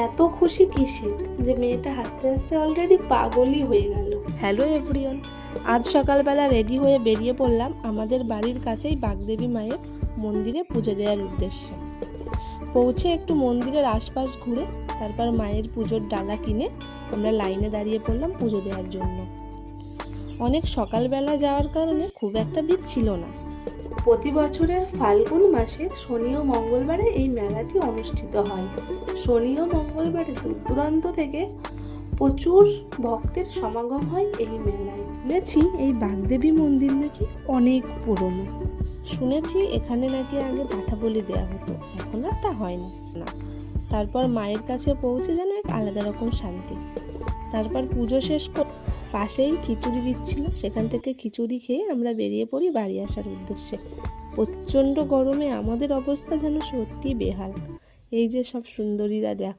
এত খুশি কিসের যে মেয়েটা হাসতে হাসতে অলরেডি পাগলই হয়ে গেল। হ্যালো এভরিওয়ান, আজ সকালবেলা রেডি হয়ে বেরিয়ে পড়লাম আমাদের বাড়ির কাছেই বাগদেবী মায়ের মন্দিরে পুজো দেওয়ার উদ্দেশ্যে। পৌঁছে একটু মন্দিরের আশপাশ ঘুরে তারপর মায়ের পুজোর ডালা কিনে আমরা লাইনে দাঁড়িয়ে পড়লাম পুজো দেওয়ার জন্য। অনেক সকালবেলা যাওয়ার কারণে খুব একটা ভিড় ছিল না। প্রতি বছরের ফাল্গুন মাসে শনি ও মঙ্গলবারে এই মেলাটি অনুষ্ঠিত হয়। শনি ও মঙ্গলবারে দূর দূরান্ত থেকে প্রচুর ভক্তের সমাগম হয় এই মেলায়। শুনেছি এই বাগদেবী মন্দির নাকি অনেক পুরনো। শুনেছি এখানে নাকি আগে পাঠা বলি দেওয়া হতো, এখন আর তা হয় না। তারপর মায়ের কাছে পৌঁছে যেন এক আলাদা রকম শান্তি। তারপর পুজো শেষ করে পাশেই খিচুড়ি দিচ্ছিল, সেখান থেকে খিচুড়ি খেয়ে আমরা বেরিয়ে পড়ি বাড়ি আসার উদ্দেশ্যে। প্রচণ্ড গরমে আমাদের অবস্থা যেন সত্যি বেহাল। এই যে সব সুন্দরীরা দেখ